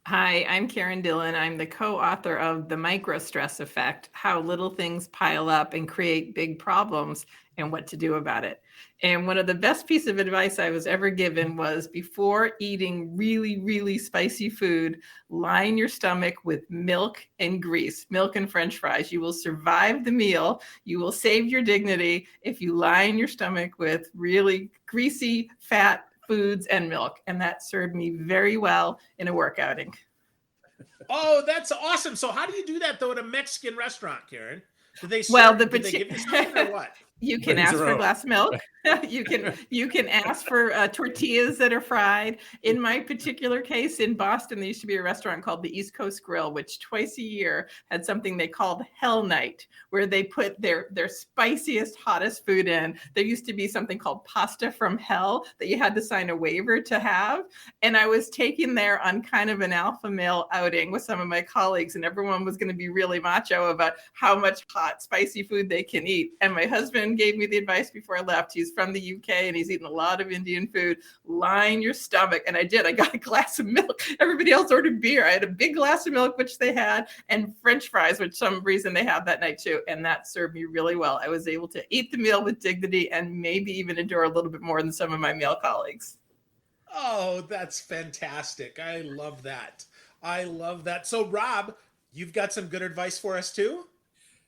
Hi, I'm Karen Dillon. I'm the co-author of The Microstress Effect, How Little Things Pile Up and Create Big Problems and What to Do About It. And one of the best pieces of advice I was ever given was before eating really, really spicy food, line your stomach with milk and grease, milk and French fries. You will survive the meal. You will save your dignity if you line your stomach with really greasy, fat foods and milk. And that served me very well in a work outing. Oh, that's awesome. So how do you do that though at a Mexican restaurant, Karen? Did they Well, serve? Did they give you something or what? you can Brings ask her for a own. glass of milk. You can ask for tortillas that are fried. In my particular case, in Boston, there used to be a restaurant called the East Coast Grill, which twice a year had something they called Hell Night, where they put their spiciest, hottest food in. There used to be something called Pasta from Hell that you had to sign a waiver to have. And I was taken there on kind of an alpha male outing with some of my colleagues, and everyone was going to be really macho about how much hot, spicy food they can eat. And my husband gave me the advice before I left. He's from the UK and he's eaten a lot of Indian food. Line your stomach. And I did. I got a glass of milk. Everybody else ordered beer. I had a big glass of milk, which they had, and French fries, which some reason they had that night too. And that served me really well. I was able to eat the meal with dignity and maybe even endure a little bit more than some of my male colleagues. Oh, that's fantastic. I love that. I love that. So, Rob, you've got some good advice for us too?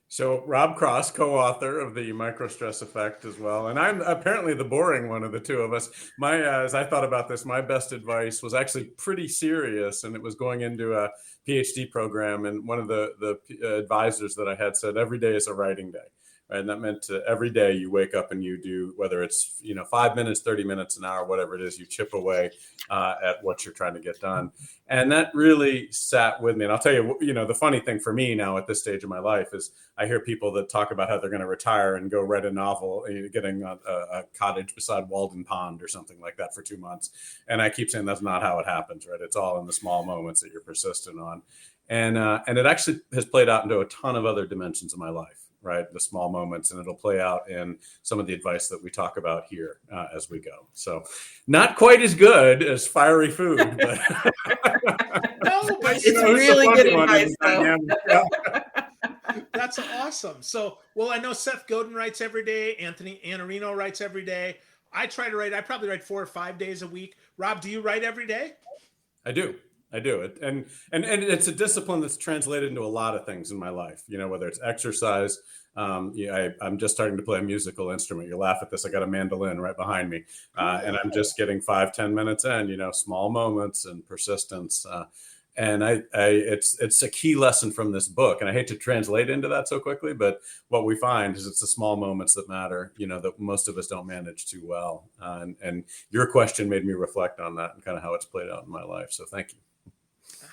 So Rob Cross, co-author of the Microstress Effect as well, and I'm apparently the boring one of the two of us. As I thought about this, my best advice was actually pretty serious, and it was going into a PhD program. And one of the advisors that I had said every day is a writing day. Right? And that meant every day you wake up and you do, whether it's 5 minutes, 30 minutes, an hour, whatever it is, you chip away at what you're trying to get done. And that really sat with me. And I'll tell you, the funny thing for me now at this stage of my life is I hear people that talk about how they're going to retire and go write a novel, getting a cottage beside Walden Pond or something like that for 2 months. And I keep saying that's not how it happens, right? It's all in the small moments that you're persistent on. And it actually has played out into a ton of other dimensions of my life, right? The small moments, and it'll play out in some of the advice that we talk about here as we go. So not quite as good as fiery food, but No, but It's really good advice, though. that's awesome. So, well, I know Seth Godin writes every day. Anthony Anarino writes every day. I try to write. I probably write 4 or 5 days a week. Rob, do you write every day? I do. I do it. And it's a discipline that's translated into a lot of things in my life, whether it's exercise. I'm just starting to play a musical instrument. You laugh at this. I got a mandolin right behind me. And I'm just getting 5-10 minutes in, small moments and persistence. And it's a key lesson from this book. And I hate to translate into that so quickly, but what we find is it's the small moments that matter, that most of us don't manage too well. And your question made me reflect on that and kind of how it's played out in my life. So thank you.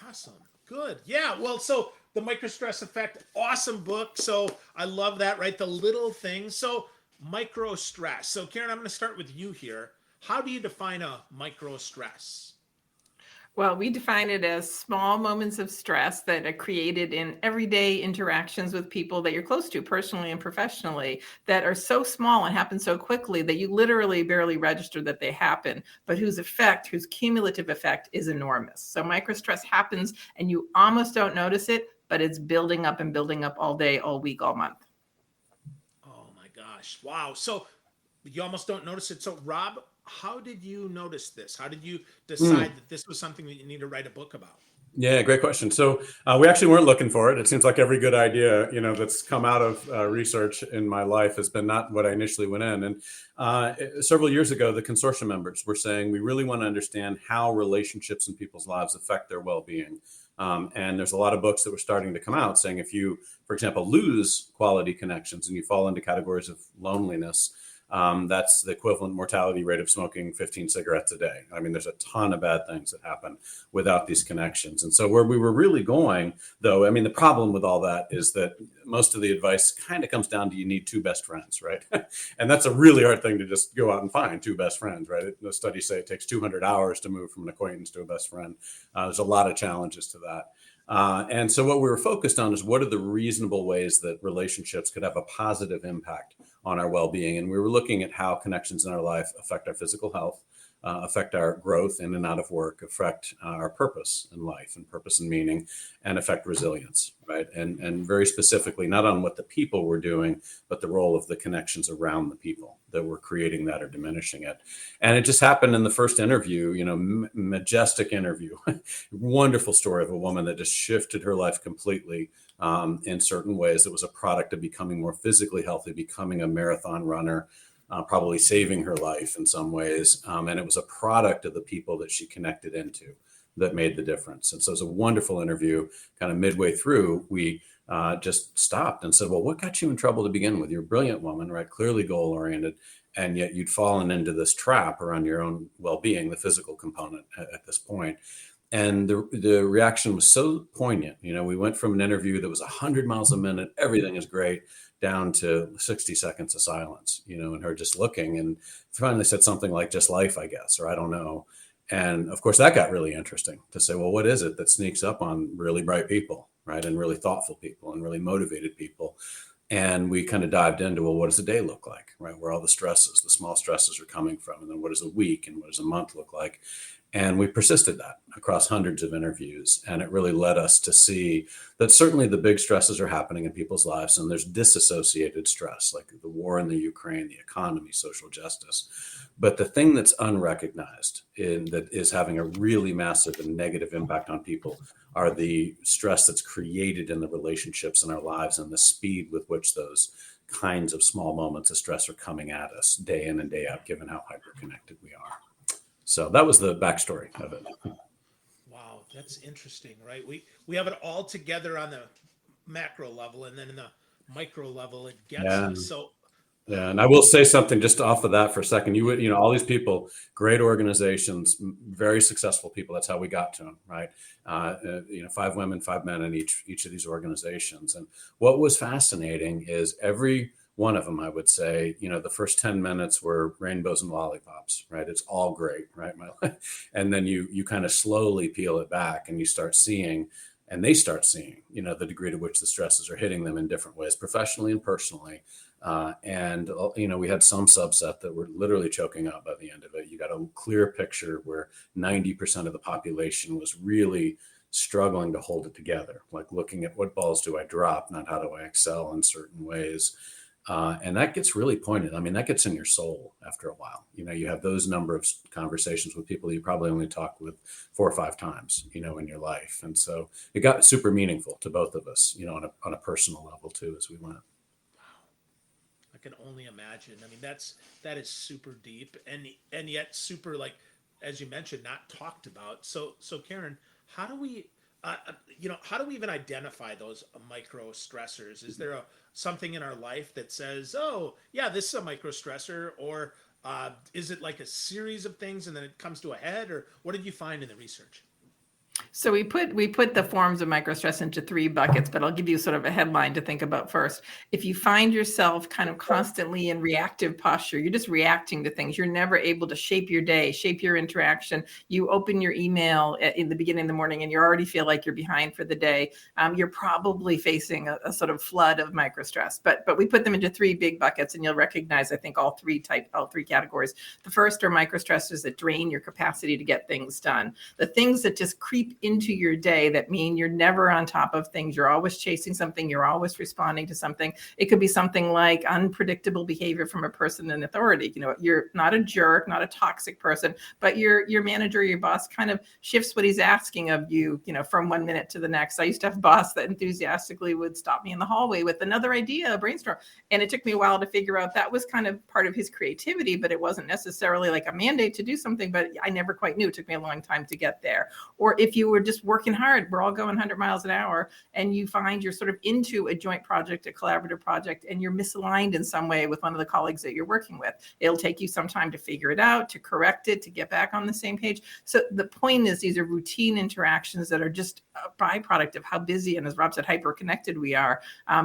Awesome. Good. Yeah. Well, so the Microstress Effect, awesome book. So I love that, right? The little things. So micro stress. So Karen, I'm going to start with you here. How do you define a micro stress? Well, we define it as small moments of stress that are created in everyday interactions with people that you're close to, personally and professionally, that are so small and happen so quickly that you literally barely register that they happen, but whose cumulative effect is enormous. So microstress happens and you almost don't notice it, but it's building up and building up all day, all week, all month. Oh my gosh. Wow. So you almost don't notice it. So Rob, how did you notice this? How did you decide that this was something that you need to write a book about? Yeah, great question. So we actually weren't looking for it. It seems like every good idea, that's come out of research in my life has been not what I initially went in. And several years ago, the consortium members were saying we really want to understand how relationships in people's lives affect their well-being. And there's a lot of books that were starting to come out saying if you, for example, lose quality connections and you fall into categories of loneliness, that's the equivalent mortality rate of smoking 15 cigarettes a day. I mean, there's a ton of bad things that happen without these connections. And so where we were really going, though, I mean, the problem with all that is that most of the advice kind of comes down to you need 2 best friends, right? And that's a really hard thing to just go out and find 2 best friends, right? The studies say it takes 200 hours to move from an acquaintance to a best friend. There's a lot of challenges to that. And so what we were focused on is what are the reasonable ways that relationships could have a positive impact on our well-being. And we were looking at how connections in our life affect our physical health, affect our growth in and out of work, affect our purpose in life and purpose and meaning, and affect resilience, right? And very specifically, not on what the people were doing, but the role of the connections around the people that were creating that or diminishing it. And it just happened in the first interview, majestic interview, wonderful story of a woman that just shifted her life completely in certain ways. It was a product of becoming more physically healthy, becoming a marathon runner, probably saving her life in some ways. And it was a product of the people that she connected into that made the difference. And so it was a wonderful interview. Kind of midway through, we just stopped and said, well, what got you in trouble to begin with? You're a brilliant woman, right? Clearly goal-oriented. And yet you'd fallen into this trap around your own well-being, the physical component at this point. And the reaction was so poignant. We went from an interview that was 100 miles a minute, everything is great, down to 60 seconds of silence, and her just looking, and finally said something like, just life, I guess, or I don't know. And of course, that got really interesting to say, well, what is it that sneaks up on really bright people, right? And really thoughtful people and really motivated people. And we kind of dived into, well, what does a day look like, right? Where all the stresses, the small stresses are coming from. And then what does a week and what does a month look like? And we persisted that across hundreds of interviews. And it really led us to see that certainly the big stresses are happening in people's lives. And there's disassociated stress, like the war in the Ukraine, the economy, social justice. But the thing that's unrecognized that is having a really massive and negative impact on people are the stress that's created in the relationships in our lives and the speed with which those kinds of small moments of stress are coming at us day in and day out, given how hyper-connected we are. So that was the backstory of it. Wow, that's interesting, right? We have it all together on the macro level, and then in the micro level, it gets us. So yeah, and I will say something just off of that for a second. All these people, great organizations, very successful people. That's how we got to them, right? 5 women, 5 men in each of these organizations. And what was fascinating is every one of them, I would say, the first 10 minutes were rainbows and lollipops, right? It's all great, right? And then you kind of slowly peel it back and you start seeing, and they start seeing, the degree to which the stresses are hitting them in different ways, professionally and personally. We had some subset that were literally choking out by the end of it. You got a clear picture where 90% of the population was really struggling to hold it together, like looking at what balls do I drop, not how do I excel in certain ways. And that gets really pointed. I mean, that gets in your soul after a while. You have those number of conversations with people that you probably only talk with 4 or 5 times, in your life. And so it got super meaningful to both of us, on a personal level too, as we went. I can only imagine. I mean, that is super deep and yet super, like, as you mentioned, not talked about. So Karen, how do we even identify those micro stressors? Is there something in our life that says, oh yeah, this is a micro stressor, or is it like a series of things and then it comes to a head, or what did you find in the research? So we put the forms of microstress into 3 buckets, but I'll give you sort of a headline to think about first. If you find yourself kind of constantly in reactive posture, you're just reacting to things. You're never able to shape your day, shape your interaction. You open your email in the beginning of the morning and you already feel like you're behind for the day. You're probably facing a sort of flood of microstress. But we put them into 3 big buckets, and you'll recognize, I think, all three categories. The first are microstressors that drain your capacity to get things done. The things that just creep into your day that mean you're never on top of things. You're always chasing something. You're always responding to something. It could be something like unpredictable behavior from a person in authority. You're not a jerk, not a toxic person, but your manager, your boss kind of shifts what he's asking of you, from 1 minute to the next. I used to have a boss that enthusiastically would stop me in the hallway with another idea, a brainstorm. And it took me a while to figure out that was kind of part of his creativity, but it wasn't necessarily like a mandate to do something, but I never quite knew. It took me a long time to get there. Or if you were just working hard, we're all going 100 miles an hour, and you find you're sort of into a joint project, a collaborative project, and you're misaligned in some way with one of the colleagues that you're working with. It'll take you some time to figure it out, to correct it, to get back on the same page. So the point is, these are routine interactions that are just a byproduct of how busy, and as Rob said, hyper-connected we are,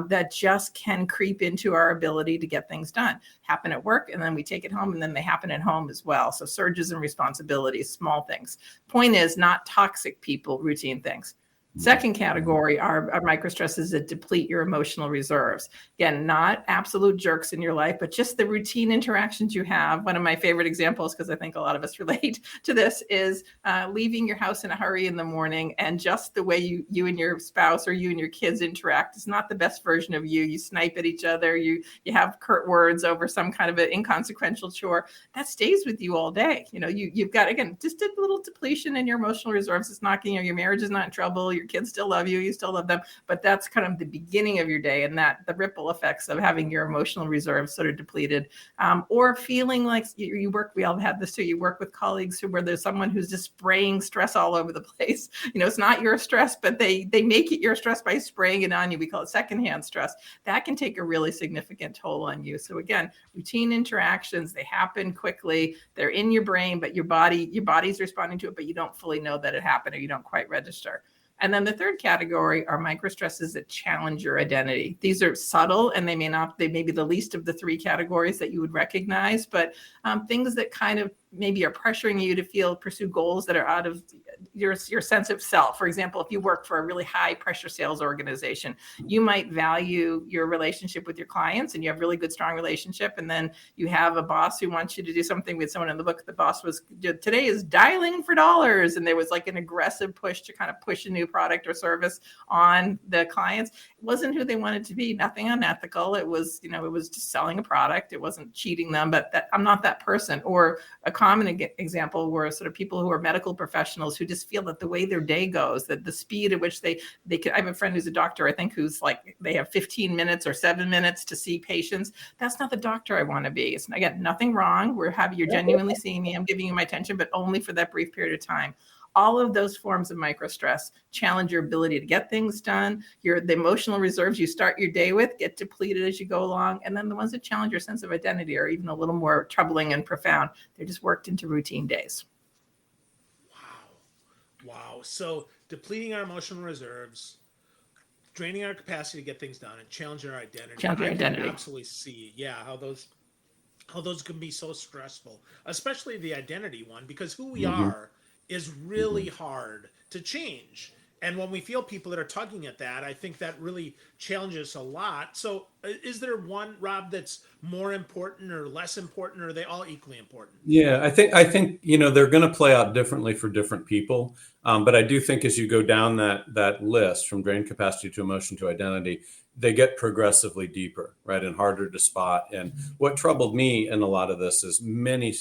that just can creep into our ability to get things done. Happen at work, and then we take it home, and then they happen at home as well. So surges in responsibilities, small things. Point is, not toxic people, routine things. Second category are microstresses that deplete your emotional reserves. Again, not absolute jerks in your life, but just the routine interactions you have. One of my favorite examples, because I think a lot of us relate to this, is leaving your house in a hurry in the morning, and just the way you and your spouse or you and your kids interact is not the best version of you. You snipe at each other. You have curt words over some kind of an inconsequential chore. That stays with you all day. You've got, again, just a little depletion in your emotional reserves. It's not, your marriage is not in trouble. Your kids still love you. You still love them. But that's kind of the beginning of your day, and that the ripple effects of having your emotional reserves sort of depleted, or feeling like you work. We all had this too. You work with colleagues where there's someone who's just spraying stress all over the place. It's not your stress, but they make it your stress by spraying it on you. We call it secondhand stress. That can take a really significant toll on you. So again, routine interactions, they happen quickly. They're in your brain, but your body's responding to it, but you don't fully know that it happened, or you don't quite register. And then the third category are microstresses that challenge your identity. These are subtle, and they may be the least of the three categories that you would recognize, but things that kind of maybe are pressuring you to pursue goals that are out of your sense of self. For example, if you work for a really high pressure sales organization, you might value your relationship with your clients, and you have really good, strong relationship. And then you have a boss who wants you to do something with someone in the book. The boss today is dialing for dollars. And there was like an aggressive push to kind of push a new product or service on the clients. It wasn't who they wanted to be, nothing unethical. It was, it was just selling a product. It wasn't cheating them, but I'm not that person. Or a common example were sort of people who are medical professionals who just feel that the way their day goes, that the speed at which they can. I have a friend who's a doctor, I think, who's like, they have 15 minutes or 7 minutes to see patients. That's not the doctor I want to be. It's, again, nothing wrong. You're genuinely seeing me. I'm giving you my attention, but only for that brief period of time. All of those forms of microstress challenge your ability to get things done. The emotional reserves you start your day with get depleted as you go along. And then the ones that challenge your sense of identity are even a little more troubling and profound. They're just worked into routine days. Wow. So depleting our emotional reserves, draining our capacity to get things done, and challenging our identity. I can absolutely see, how those can be so stressful, especially the identity one, because who we are is really hard to change. And when we feel people that are tugging at that, I think that really challenges a lot. So is there one, Rob, that's more important or less important, or are they all equally important? Yeah, I think they're going to play out differently for different people. But I do think as you go down that list from drain capacity to emotion to identity, they get progressively deeper, right, and harder to spot. And what troubled me in a lot of this is many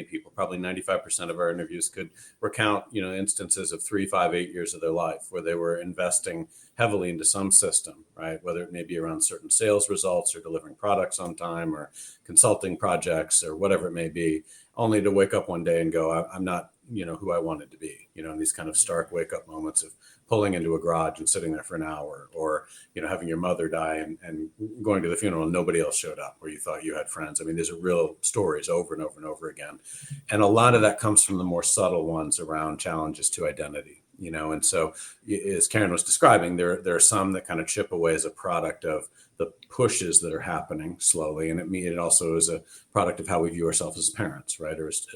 people, probably 95% of our interviews could recount, instances of 3, 5, 8 years of their life where they were investing heavily into some system, right, whether it may be around certain sales results or delivering products on time or consulting projects or whatever it may be, only to wake up one day and go, I'm not, who I wanted to be, and these kind of stark wake up moments of pulling into a garage and sitting there for an hour, or, having your mother die and going to the funeral and nobody else showed up where you thought you had friends. I mean, these are real stories over and over and over again. And a lot of that comes from the more subtle ones around challenges to identity, and so as Karen was describing, there are some that kind of chip away as a product of the pushes that are happening slowly. And it also is a product of how we view ourselves as parents, right? Or as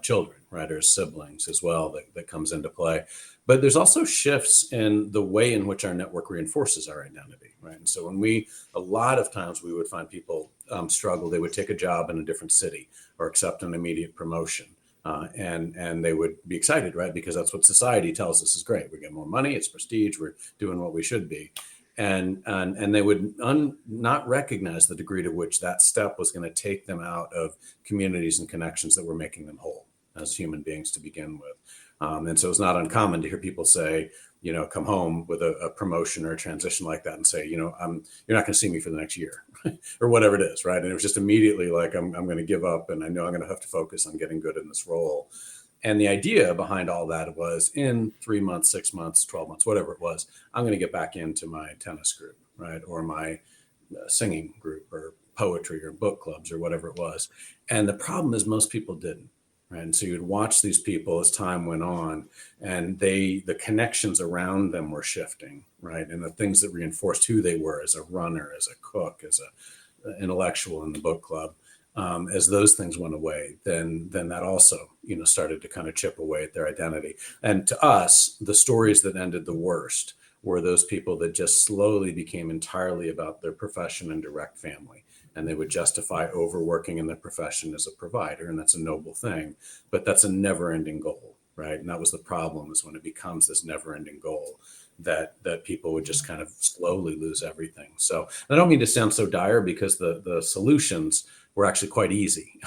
children, right? Or as siblings as well, that comes into play. But there's also shifts in the way in which our network reinforces our identity, right? And so a lot of times we would find people struggle. They would take a job in a different city or accept an immediate promotion. And they would be excited, right? Because that's what society tells us is great. We get more money, it's prestige, we're doing what we should be. And they would not recognize the degree to which that step was going to take them out of communities and connections that were making them whole as human beings to begin with. And so it's not uncommon to hear people say, come home with a promotion or a transition like that and say, you're not going to see me for the next year or whatever it is, right? And it was just immediately like, I'm going to give up, and I know I'm going to have to focus on getting good in this role. And the idea behind all that was in 3 months, 6 months, 12 months, whatever it was, I'm going to get back into my tennis group, right? Or my singing group or poetry or book clubs or whatever it was. And the problem is most people didn't. Right. And so you'd watch these people as time went on, and the connections around them were shifting, right? And the things that reinforced who they were as a runner, as a cook, as an intellectual in the book club, as those things went away, then that also, started to kind of chip away at their identity. And to us, the stories that ended the worst were those people that just slowly became entirely about their profession and direct family. And they would justify overworking in their profession as a provider. And that's a noble thing, but that's a never ending goal, right? And that was the problem, is when it becomes this never ending goal, that people would just kind of slowly lose everything. So I don't mean to sound so dire, because the solutions were actually quite easy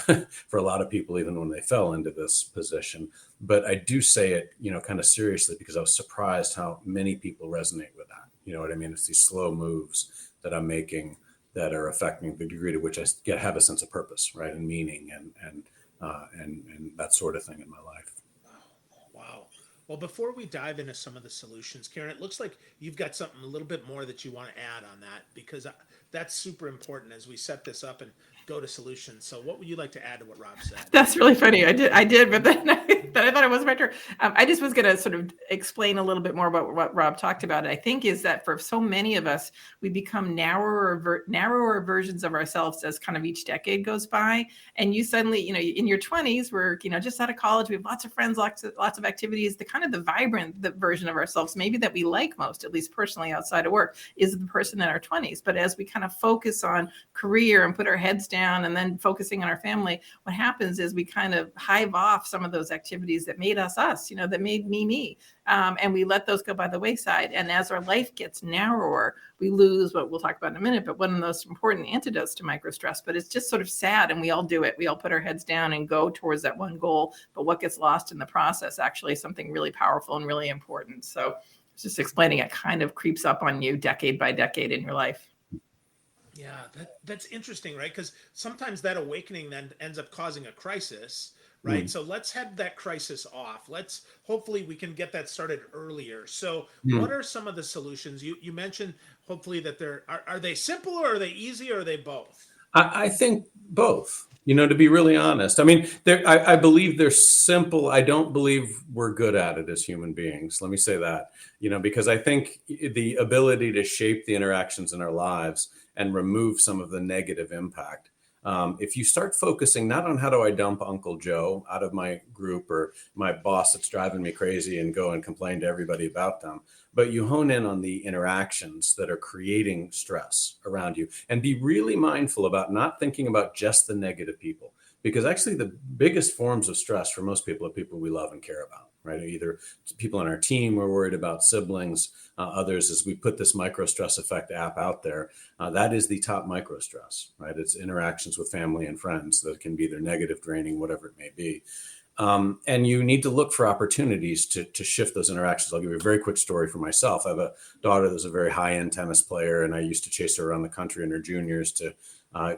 for a lot of people, even when they fell into this position. But I do say it, kind of seriously, because I was surprised how many people resonate with that. You know what I mean? It's these slow moves that I'm making that are affecting the degree to which I have a sense of purpose, right, and meaning, and that sort of thing in my life. Wow. Well, before we dive into some of the solutions, Karen, it looks like you've got something a little bit more that you want to add on that, because that's super important as we set this up and go to solutions. So what would you like to add to what Rob said? That's really funny. I did, but then I thought it was my turn. I just was going to sort of explain a little bit more about what Rob talked about. I think is that for so many of us, we become narrower versions of ourselves as kind of each decade goes by. And you suddenly, in your 20s, we're, just out of college, we have lots of friends, lots of activities. The vibrant version of ourselves, maybe that we like most, at least personally outside of work, is the person in our 20s. But as we kind of focus on career and put our heads down and then focusing on our family, what happens is we kind of hive off some of those activities that made us, that made me. And we let those go by the wayside. And as our life gets narrower, we lose what we'll talk about in a minute, but one of the most important antidotes to microstress. But it's just sort of sad, and we all do it. We all put our heads down and go towards that one goal. But what gets lost in the process actually is something really powerful and really important. So just explaining it kind of creeps up on you decade by decade in your life. Yeah, that's interesting, right? Because sometimes that awakening then ends up causing a crisis, right? So let's head that crisis off. Hopefully we can get that started earlier. So what are some of the solutions? You mentioned hopefully that are they simple, or are they easy, or are they both? I think both, to be really honest. I mean, I believe they're simple. I don't believe we're good at it as human beings. Let me say that, because I think the ability to shape the interactions in our lives and remove some of the negative impact. If you start focusing not on how do I dump Uncle Joe out of my group, or my boss that's driving me crazy, and go and complain to everybody about them, but you hone in on the interactions that are creating stress around you, and be really mindful about not thinking about just the negative people, because actually the biggest forms of stress for most people are people we love and care about, right? Either people on our team we're worried about, siblings, others. As we put this Microstress Effect app out there, that is the top microstress, right? It's interactions with family and friends that can be either negative, draining, whatever it may be. And you need to look for opportunities to shift those interactions. I'll give you a very quick story for myself. I have a daughter that's a very high-end tennis player, and I used to chase her around the country in her juniors to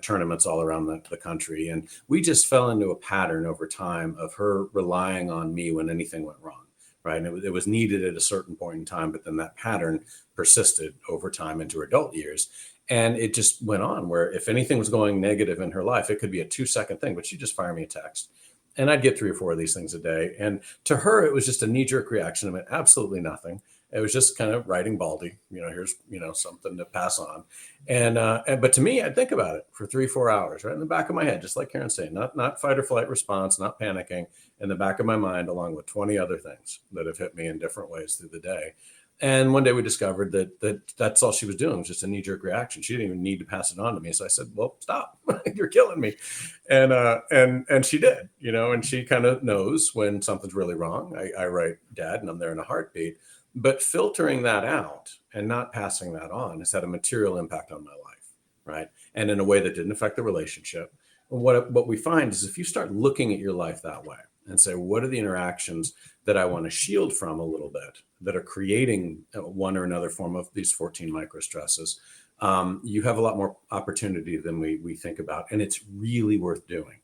tournaments all around the country. And we just fell into a pattern over time of her relying on me when anything went wrong, right? And it was needed at a certain point in time, but then that pattern persisted over time into her adult years. And it just went on where if anything was going negative in her life, it could be a 2-second thing, but she'd just fire me a text. And I'd get 3 or 4 of these things a day. And to her, it was just a knee-jerk reaction. It meant absolutely nothing. It was just kind of writing Baldy, here's, something to pass on. But to me, I'd think about it for 3-4 hours, right in the back of my head, just like Karen's saying, not fight or flight response, not panicking, in the back of my mind, along with 20 other things that have hit me in different ways through the day. And one day we discovered that's all she was doing, was just a knee-jerk reaction. She didn't even need to pass it on to me. So I said, well, stop, you're killing me. And she did, and she kind of knows when something's really wrong. I write Dad, and I'm there in a heartbeat. But filtering that out and not passing that on has had a material impact on my life, right? And in a way that didn't affect the relationship. What we find is if you start looking at your life that way and say, what are the interactions that I want to shield from a little bit that are creating one or another form of these 14 microstresses, you have a lot more opportunity than we think about. And it's really worth doing.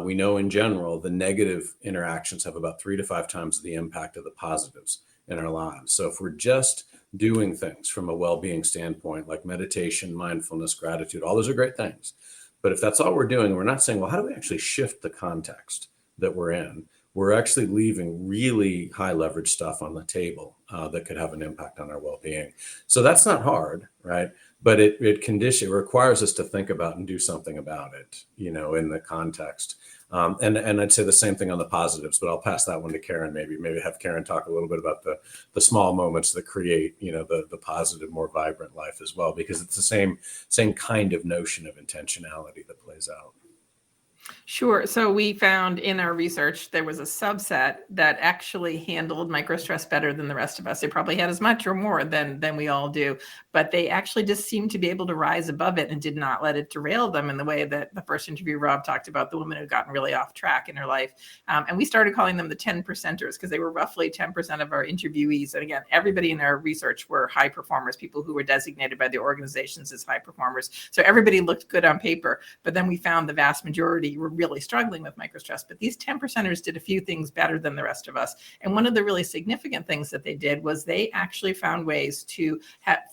We know in general, the negative interactions have about 3 to 5 times the impact of the positives in our lives. So if we're just doing things from a well-being standpoint, like meditation, mindfulness, gratitude, all those are great things. But if that's all we're doing, we're not saying, well, how do we actually shift the context that we're in? We're actually leaving really high leverage stuff on the table that could have an impact on our well-being. So that's not hard, right? but it requires us to think about and do something about it, in the context. And I'd say the same thing on the positives, but I'll pass that one to Karen. Maybe have Karen talk a little bit about the small moments that create, the positive, more vibrant life as well, because it's the same kind of notion of intentionality that plays out. Sure. So we found in our research, there was a subset that actually handled microstress better than the rest of us. They probably had as much or more than we all do, but they actually just seemed to be able to rise above it and did not let it derail them in the way that the first interview Rob talked about, the woman who'd gotten really off track in her life. And we started calling them the 10%ers because they were roughly 10% of our interviewees. And again, everybody in our research were high performers, people who were designated by the organizations as high performers. So everybody looked good on paper, but then we found the vast majority were really struggling with microstress. But these 10%ers did a few things better than the rest of us. And one of the really significant things that they did was they actually found ways to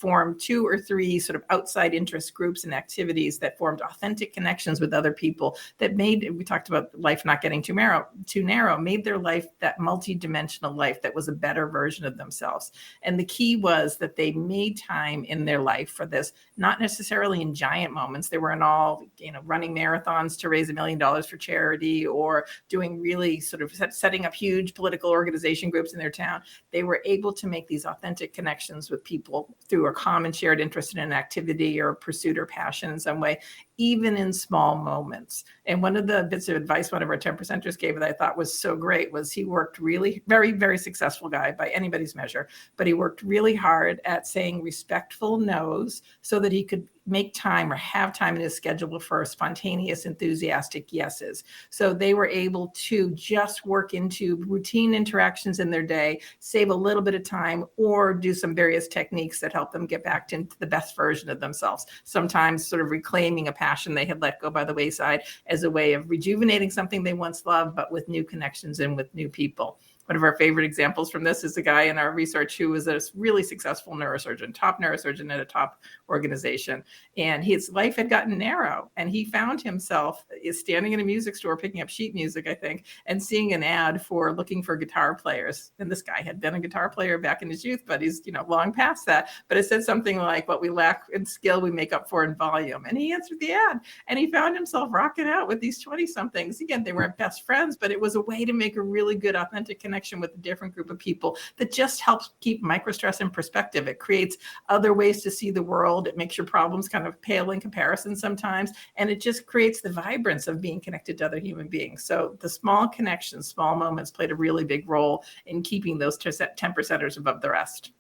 form 2 or 3 sort of outside interest groups and activities that formed authentic connections with other people that made, we talked about life not getting too narrow, made their life that multidimensional life that was a better version of themselves. And the key was that they made time in their life for this, not necessarily in giant moments. They weren't all, running marathons to raise $1 million for charity or doing really sort of setting up huge political organization groups in their town. They were able to make these authentic connections with people through a common shared interest in an activity or pursuit or passion in some way, even in small moments. And one of the bits of advice one of our 10%ers gave that I thought was so great was he worked really, very, very successful guy by anybody's measure, but he worked really hard at saying respectful no's so that he could make time or have time in his schedule for spontaneous, enthusiastic yeses. So they were able to just work into routine interactions in their day, save a little bit of time, or do some various techniques that help them get back into the best version of themselves. Sometimes sort of reclaiming a passion they had let go by the wayside as a way of rejuvenating something they once loved, but with new connections and with new people. One of our favorite examples from this is a guy in our research who was a really successful neurosurgeon, top neurosurgeon at a top organization. And his life had gotten narrow. And he found himself standing in a music store, picking up sheet music, I think, and seeing an ad for looking for guitar players. And this guy had been a guitar player back in his youth, but he's, long past that. But it said something like, what we lack in skill, we make up for in volume. And he answered the ad. And he found himself rocking out with these 20-somethings. Again, they weren't best friends, but it was a way to make a really good, authentic connection with a different group of people that just helps keep microstress in perspective. It creates other ways to see the world. It makes your problems kind of pale in comparison sometimes. And it just creates the vibrance of being connected to other human beings. So the small connections, small moments played a really big role in keeping those 10%ers above the rest.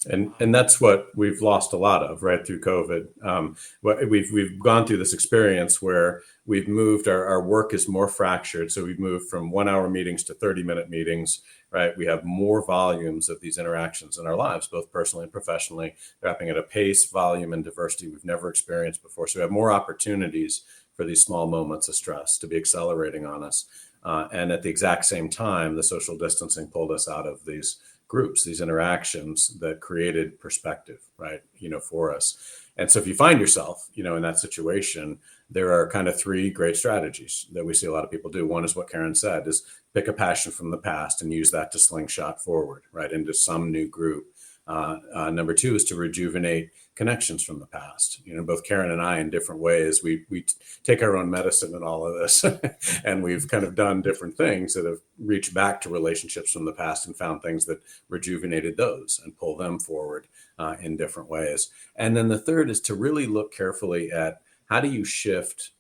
And that's what we've lost a lot of, right, through COVID. We've gone through this experience where we've moved, our work is more fractured. So we've moved from 1-hour meetings to 30-minute meetings, right? We have more volumes of these interactions in our lives, both personally and professionally. They're happening at a pace, volume, and diversity we've never experienced before. So we have more opportunities for these small moments of stress to be accelerating on us. And at the exact same time, the social distancing pulled us out of these groups, these interactions that created perspective, right, for us. And so if you find yourself, in that situation, there are kind of 3 great strategies that we see a lot of people do. One is what Karen said, is pick a passion from the past and use that to slingshot forward, right, into some new group. Number 2 is to rejuvenate connections from the past. Both Karen and I, in different ways, we take our own medicine in all of this, and we've kind of done different things that have reached back to relationships from the past and found things that rejuvenated those and pull them forward in different ways. And then the third is to really look carefully at how do you shift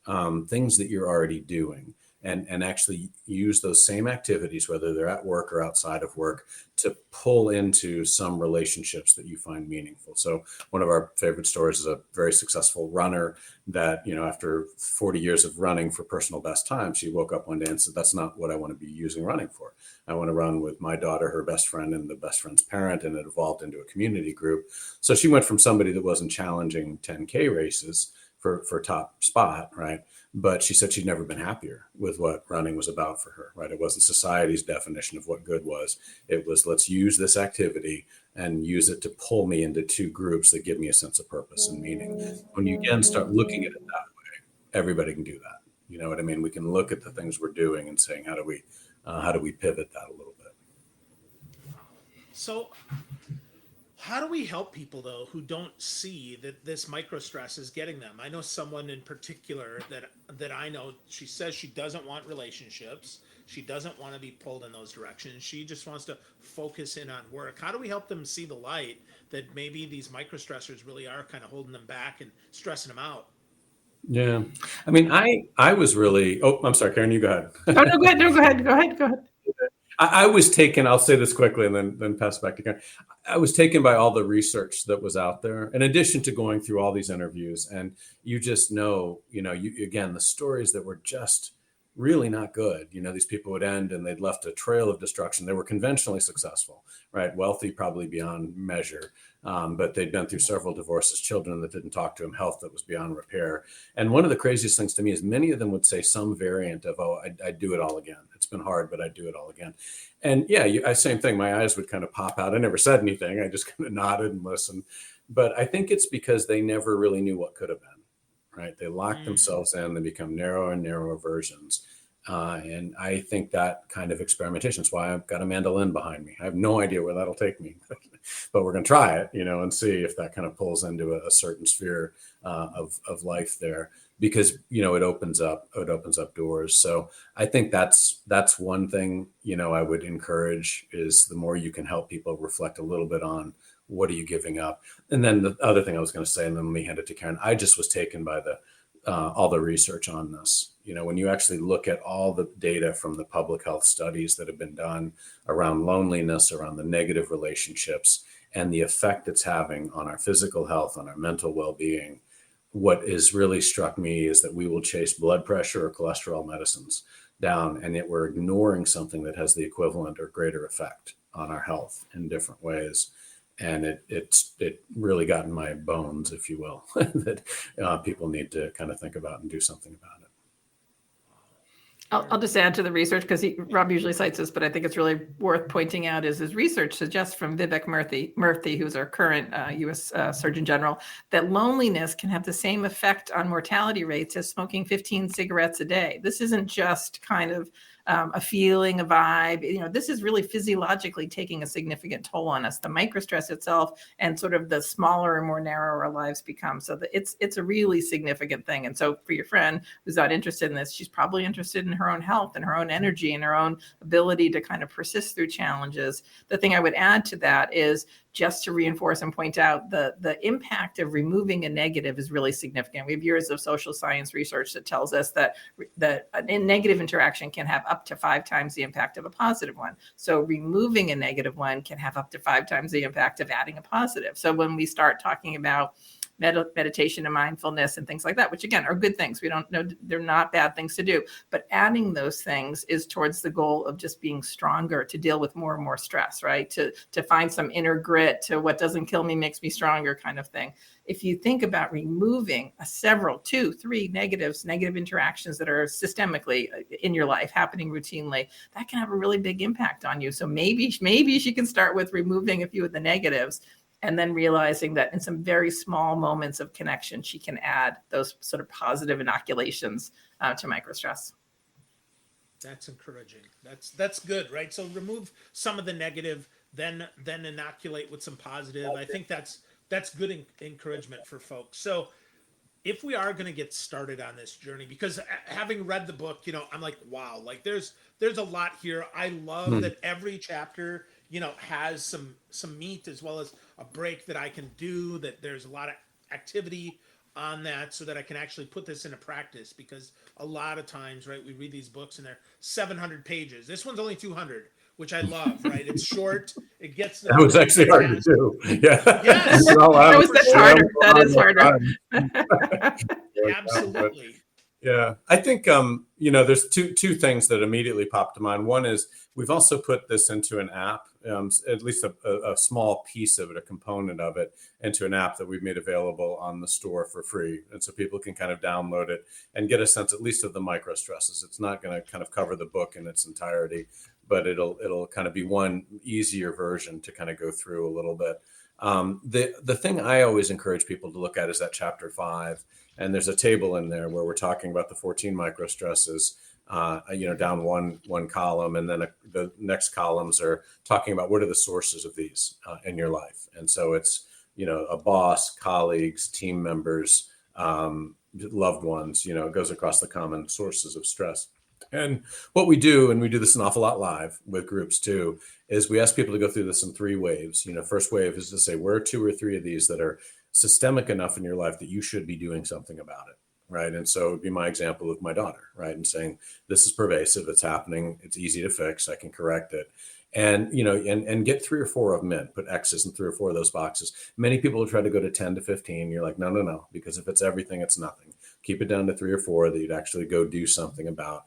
things that you're already doing and actually use those same activities, whether they're at work or outside of work, to pull into some relationships that you find meaningful. So one of our favorite stories is a very successful runner that, after 40 years of running for personal best time, she woke up one day and said, that's not what I want to be using running for. I want to run with my daughter, her best friend, and the best friend's parent, and it evolved into a community group. So she went from somebody that wasn't challenging 10K races for top spot, right? But she said she'd never been happier with what running was about for her, right? It wasn't society's definition of what good was. It was, let's use this activity and use it to pull me into 2 groups that give me a sense of purpose and meaning. When you again start looking at it that way, everybody can do that. You know what I mean? We can look at the things we're doing and saying, how do we pivot that a little bit? So How do we help people though who don't see that this microstress is getting them? I know someone in particular that I know. She says she doesn't want relationships. She doesn't want to be pulled in those directions. She just wants to focus in on work. How do we help them see the light that maybe these microstressors really are kind of holding them back and stressing them out? Yeah. I mean, I was really, oh, I'm sorry, Karen, you go ahead. Oh, no, go ahead. No, go ahead. Go ahead. Go ahead. I was taken, I'll say this quickly and then pass it back to Karen. I was taken by all the research that was out there, in addition to going through all these interviews. And you just know, again, the stories that were just really not good. These people would end and they'd left a trail of destruction. They were conventionally successful, right? Wealthy, probably beyond measure. But they'd been through several divorces, children that didn't talk to them, health that was beyond repair. And one of the craziest things to me is many of them would say some variant of, oh, I'd do it all again. It's been hard, but I'd do it all again. And yeah, same thing. My eyes would kind of pop out. I never said anything. I just kind of nodded and listened. But I think it's because they never really knew what could have been, right? They lock themselves in, they become narrower and narrower versions. And I think that kind of experimentation is why I've got a mandolin behind me. I have no idea where that'll take me, but we're going to try it, and see if that kind of pulls into a certain sphere of life there, because, it opens up doors. So I think that's one thing, I would encourage, is the more you can help people reflect a little bit on what are you giving up. And then the other thing I was going to say, and then let me hand it to Karen, I just was taken by all the research on this. When you actually look at all the data from the public health studies that have been done around loneliness, around the negative relationships, and the effect it's having on our physical health, on our mental well-being, what is really struck me is that we will chase blood pressure or cholesterol medicines down, and yet we're ignoring something that has the equivalent or greater effect on our health in different ways. And it really got in my bones, if you will, that people need to kind of think about and do something about it. I'll just add to the research, because Rob usually cites this, but I think it's really worth pointing out is his research suggests from Vivek Murthy, who's our current U.S. Surgeon General, that loneliness can have the same effect on mortality rates as smoking 15 cigarettes a day. This isn't just kind of a feeling, a vibe. This is really physiologically taking a significant toll on us, the microstress itself, and sort of the smaller and more narrow our lives become. So it's a really significant thing. And so for your friend who's not interested in this, she's probably interested in her own health and her own energy and her own ability to kind of persist through challenges. The thing I would add to that is, just to reinforce and point out, the impact of removing a negative is really significant. We have years of social science research that tells us that a negative interaction can have up to 5 times the impact of a positive one. So removing a negative one can have up to 5 times the impact of adding a positive. So when we start talking about meditation and mindfulness and things like that, which again are good things. We don't know, they're not bad things to do, but adding those things is towards the goal of just being stronger to deal with more and more stress, right? To find some inner grit, to what doesn't kill me makes me stronger kind of thing. If you think about removing several, 2, 3 negative interactions that are systemically in your life happening routinely, that can have a really big impact on you. So maybe she can start with removing a few of the negatives, and then realizing that in some very small moments of connection, she can add those sort of positive inoculations to microstress. That's encouraging. That's good, right? So remove some of the negative, then inoculate with some positive. I think that's good encouragement for folks. So if we are going to get started on this journey, because having read the book, I'm like, wow, like there's a lot here. I love that every chapter, has some meat as well as a break that I can do, that there's a lot of activity on that so that I can actually put this into practice, because a lot of times, right, we read these books and they're 700 pages. This one's only 200, which I love, right? It's short. It gets that was actually hard to do. Yeah. Yes. That's harder. That is harder. Absolutely. Yeah, I think there's two things that immediately popped to mind. One is we've also put this into an app, at least a small piece of it, a component of it, into an app that we've made available on the store for free, and so people can kind of download it and get a sense at least of the microstresses. It's not going to kind of cover the book in its entirety, but it'll kind of be one easier version to kind of go through a little bit. The thing I always encourage people to look at is that chapter 5. And there's a table in there where we're talking about the 14 microstresses. down one column, and then the next columns are talking about what are the sources of these in your life. And so it's, a boss, colleagues, team members, loved ones, it goes across the common sources of stress. And what we do, and we do this an awful lot live with groups too, is we ask people to go through this in 3 waves. First wave is to say, where are 2 or 3 of these that are systemic enough in your life that you should be doing something about it, right? And so it would be my example with my daughter, right? And saying, this is pervasive, it's happening, it's easy to fix, I can correct it. And, and get 3 or 4 of them in, put X's in 3 or 4 of those boxes. Many people will try to go to 10 to 15. You're like, no, because if it's everything, it's nothing. Keep it down to 3 or 4 that you'd actually go do something about.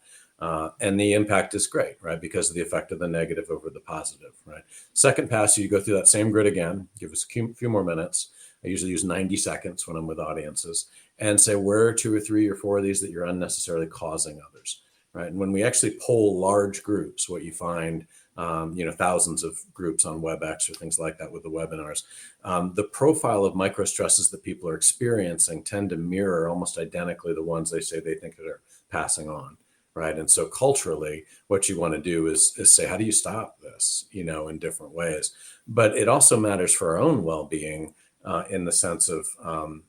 And the impact is great, right? Because of the effect of the negative over the positive, right? Second pass, you go through that same grid again, give us a few more minutes. I usually use 90 seconds when I'm with audiences, and say, where are 2 or 3 or 4 of these that you're unnecessarily causing others, right? And when we actually poll large groups, what you find, thousands of groups on WebEx or things like that with the webinars, the profile of microstresses that people are experiencing tend to mirror almost identically the ones they say they think that are passing on. Right. And so culturally, what you want to do is say, how do you stop this, in different ways? But it also matters for our own well-being in the sense of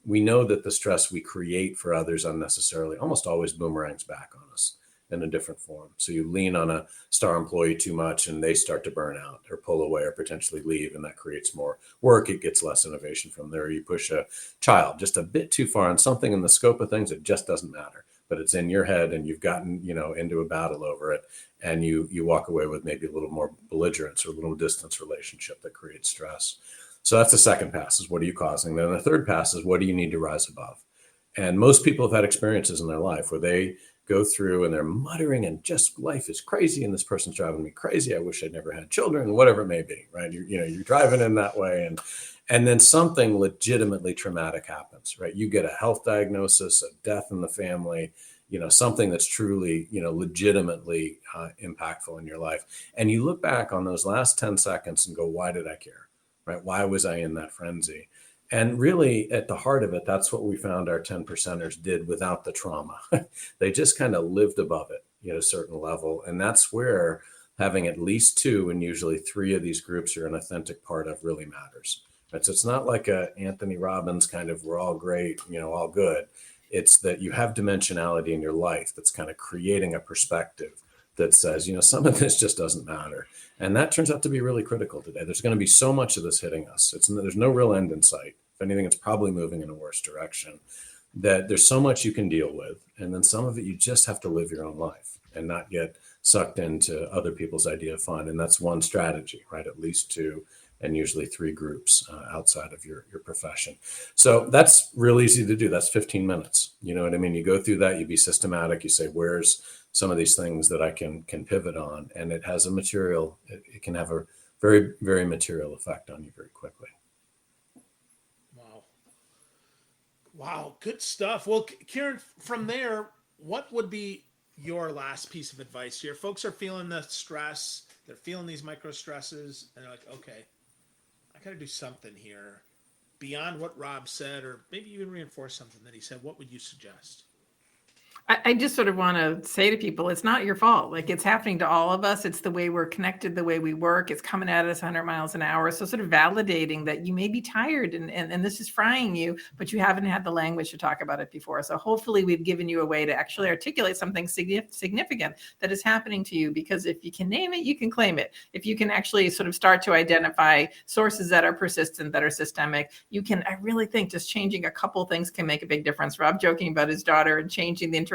we know that the stress we create for others unnecessarily almost always boomerangs back on us in a different form. So you lean on a star employee too much and they start to burn out or pull away or potentially leave, and that creates more work. It gets less innovation from there. You push a child just a bit too far on something in the scope of things, it just doesn't matter. But it's in your head and you've gotten, into a battle over it, and you walk away with maybe a little more belligerence or a little distance relationship that creates stress. So that's the second pass, is what are you causing? Then the third pass is what do you need to rise above? And most people have had experiences in their life where they go through and they're muttering and just life is crazy and this person's driving me crazy. I wish I'd never had children, whatever it may be, right? You're driving in that way, and then something legitimately traumatic happens, right? You get a health diagnosis, a death in the family, something that's truly, legitimately impactful in your life. And you look back on those last 10 seconds and go, why did I care, right? Why was I in that frenzy? And really at the heart of it, that's what we found our 10 percenters did without the trauma. They just kind of lived above it at a certain level. And that's where having at least 2 and usually 3 of these groups you're an authentic part of really matters. Right? So it's not like a Anthony Robbins kind of, we're all great, all good. It's that you have dimensionality in your life that's kind of creating a perspective that says, some of this just doesn't matter. And that turns out to be really critical today. There's going to be so much of this hitting us. There's no real end in sight. If anything, it's probably moving in a worse direction. That there's so much you can deal with. And then some of it, you just have to live your own life and not get sucked into other people's idea of fun. And that's one strategy, right? At least 2 and usually 3 groups outside of your profession. So that's real easy to do. That's 15 minutes. You know what I mean? You go through that, you be systematic. You say, where's some of these things that I can pivot on? And it has it can have a very, very material effect on you very quickly. Wow. Good stuff. Well, Kieran, from there, what would be your last piece of advice here? Folks are feeling the stress. They're feeling these micro stresses, and they're like, okay, I got to do something here beyond what Rob said, or maybe even reinforce something that he said. What would you suggest? I just sort of want to say to people, it's not your fault. Like, it's happening to all of us. It's the way we're connected, the way we work. It's coming at us 100 miles an hour. So sort of validating that you may be tired and this is frying you, but you haven't had the language to talk about it before. So hopefully we've given you a way to actually articulate something significant that is happening to you, because if you can name it, you can claim it. If you can actually sort of start to identify sources that are persistent, that are systemic, I really think just changing a couple things can make a big difference. Rob joking about his daughter and changing the interaction.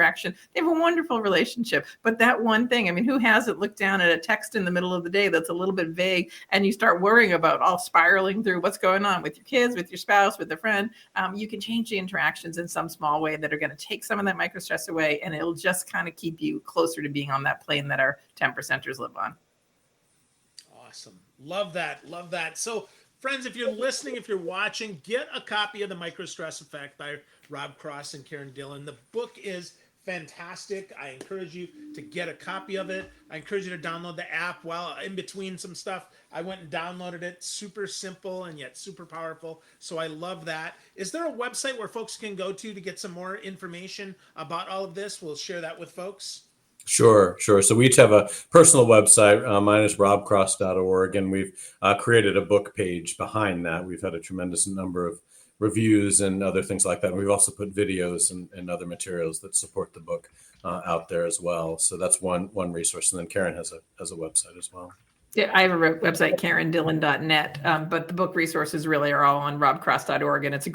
They have a wonderful relationship, but that one thing, I mean, who hasn't looked down at a text in the middle of the day that's a little bit vague, and you start worrying about all spiraling through what's going on with your kids, with your spouse, with a friend? You can change the interactions in some small way that are going to take some of that micro stress away, and it'll just kind of keep you closer to being on that plane that our 10 percenters live on. Awesome. Love that. Love that. So, friends, if you're listening, if you're watching, get a copy of The Microstress Effect by Rob Cross and Karen Dillon. The book is fantastic. I encourage you to get a copy of it. I encourage you to download the app. While in between some stuff, I went and downloaded it. Super simple and yet super powerful. So I love that. Is there a website where folks can go to get some more information about all of this? We'll share that with folks. Sure, sure. So we each have a personal website. Mine is robcross.org, and we've created a book page behind that. We've had a tremendous number of reviews and other things like that. And we've also put videos and other materials that support the book out there as well. So that's one resource. And then Karen has a website as well. Yeah, I have a website, karendillon.net, but the book resources really are all on robcross.org, and it's a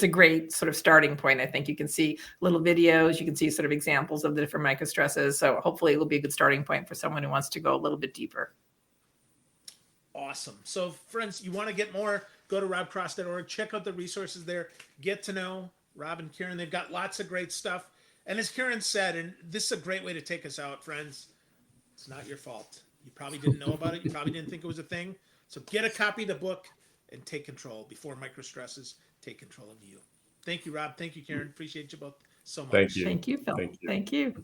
great sort of starting point. I think you can see little videos, you can see sort of examples of the different microstresses. So hopefully it will be a good starting point for someone who wants to go a little bit deeper. Awesome. So friends, you want to get more, go to robcross.org, check out the resources there, get to know Rob and Karen. They've got lots of great stuff. And as Karen said, and this is a great way to take us out, friends, it's not your fault. You probably didn't know about it. You probably didn't think it was a thing. So get a copy of the book and take control before microstresses take control of you. Thank you, Rob. Thank you, Karen. Appreciate you both so much. Thank you. Thank you, Phil. Thank you. Thank you.